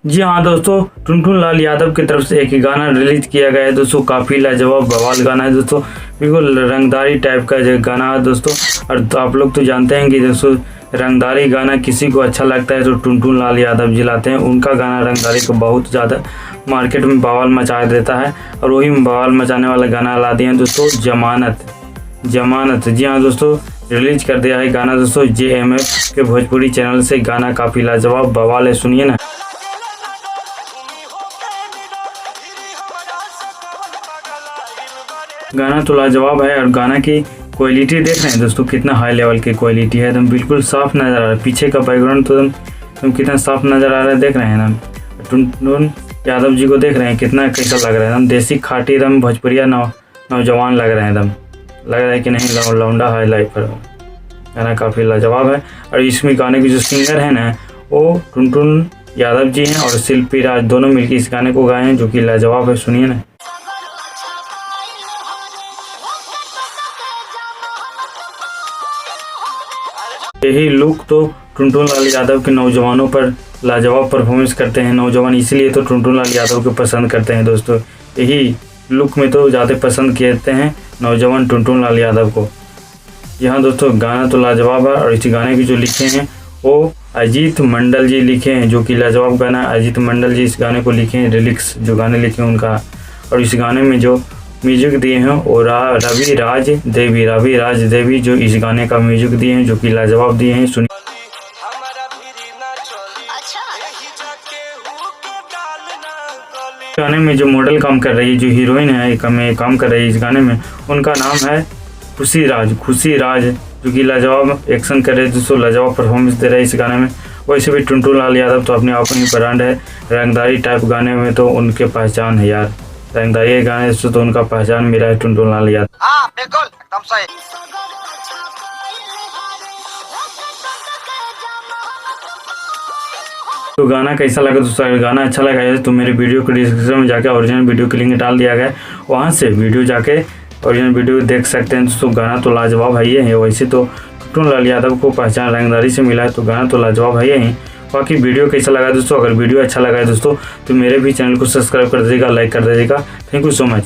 जी हाँ दोस्तों, टुनटुन लाल यादव की तरफ से एक गाना रिलीज किया गया है दोस्तों। काफ़ी लाजवाब बवाल गाना है दोस्तों, बिल्कुल रंगदारी टाइप का जो गाना है दोस्तों। और तो आप लोग तो जानते हैं कि दोस्तों रंगदारी गाना किसी को अच्छा लगता है तो टुनटुन लाल यादव जी लाते हैं। उनका गाना रंगदारी को बहुत ज़्यादा मार्केट में बवाल मचा देता है और वही बवाल मचाने वाला गाना ला दिए हैं दोस्तों, जमानत। जी हाँ दोस्तों, रिलीज कर दिया है गाना दोस्तों JMF के भोजपुरी चैनल से। गाना काफ़ी लाजवाब बवाल है, सुनिए ना। गाना तो लाजवाब है और गाना की क्वालिटी देख रहे हैं दोस्तों, कितना हाई लेवल की क्वालिटी है। एकदम बिल्कुल साफ नज़र आ रहा है, पीछे का बैकग्राउंड तो एकदम कितना साफ नज़र आ रहा है, देख रहे हैं ना। टुनटुन यादव जी को देख रहे हैं कितना कैसा लग रहा है, एकदम देसी खाटी एकदम भोजपुरिया नौजवान लग रहे हैं। एकदम लग रहा है कि नहीं लौंडा है लाइफ पर। गाना काफ़ी लाजवाब है और इसमें गाने के जो सिंगर हैं ना वो टुनटुन यादव जी हैं और शिल्पी राज, दोनों मिलकर इस गाने को गाए हैं जो कि लाजवाब है, सुनिए ना। यही लुक तो टुनटुन लाल यादव के नौजवानों पर लाजवाब परफॉर्मेंस करते हैं नौजवान, इसलिए तो टुनटुन लाल यादव को पसंद करते हैं दोस्तों। यही लुक में तो ज़्यादा पसंद करते हैं नौजवान टुनटुन लाल यादव को। यहाँ दोस्तों गाना तो लाजवाब है और इस गाने की जो लिखे हैं वो अजीत मंडल जी लिखे हैं, जो कि लाजवाब गाना है। अजीत मंडल जी इस गाने को लिखे हैं, लिरिक्स जो गाने लिखे हैं उनका। और इस गाने में जो म्यूजिक दिए हैं वो रवि राज देवी जो इस गाने का म्यूजिक दिए हैं, जो कि लाजवाब दिए हैं, सुनिए। गाने में जो मॉडल काम कर रही है, जो हीरोइन है काम कर रही है इस गाने में, उनका नाम है खुशी राज, जो कि लाजवाब एक्शन कर रहे हैं दोस्तों, लाजवाब परफॉर्मेंस दे रहे हैं इस गाने में। वैसे भी टुनटुन लाल यादव तो अपने आप में ब्रांड है, रंगदारी टाइप गाने में तो उनके पहचान है यार। रंगदारी गाने से तो उनका पहचान मिला है टुनटुन लाल यादव। हाँ बिल्कुल एकदम सही। तो गाना कैसा लगा दोस्तों? अगर गाना अच्छा लगा है तो मेरे वीडियो को डिस्क्रिप्शन में जाकर ओरिजिनल वीडियो की लिंक डाल दिया गया है, वहाँ से वीडियो जाके ओरिजिनल वीडियो देख सकते हैं दोस्तों। गाना तो लाजवाब है ये है। वैसे तो टुनटुन लाल यादव को पहचान रंगदारी से मिला है, तो गाना तो लाजवाब है ये ही। बाकी वीडियो कैसा लगा दोस्तों? अगर वीडियो अच्छा लगा है दोस्तों तो मेरे भी चैनल को सब्सक्राइब कर दीजिएगा, लाइक कर दीजिएगा। Thank you so much.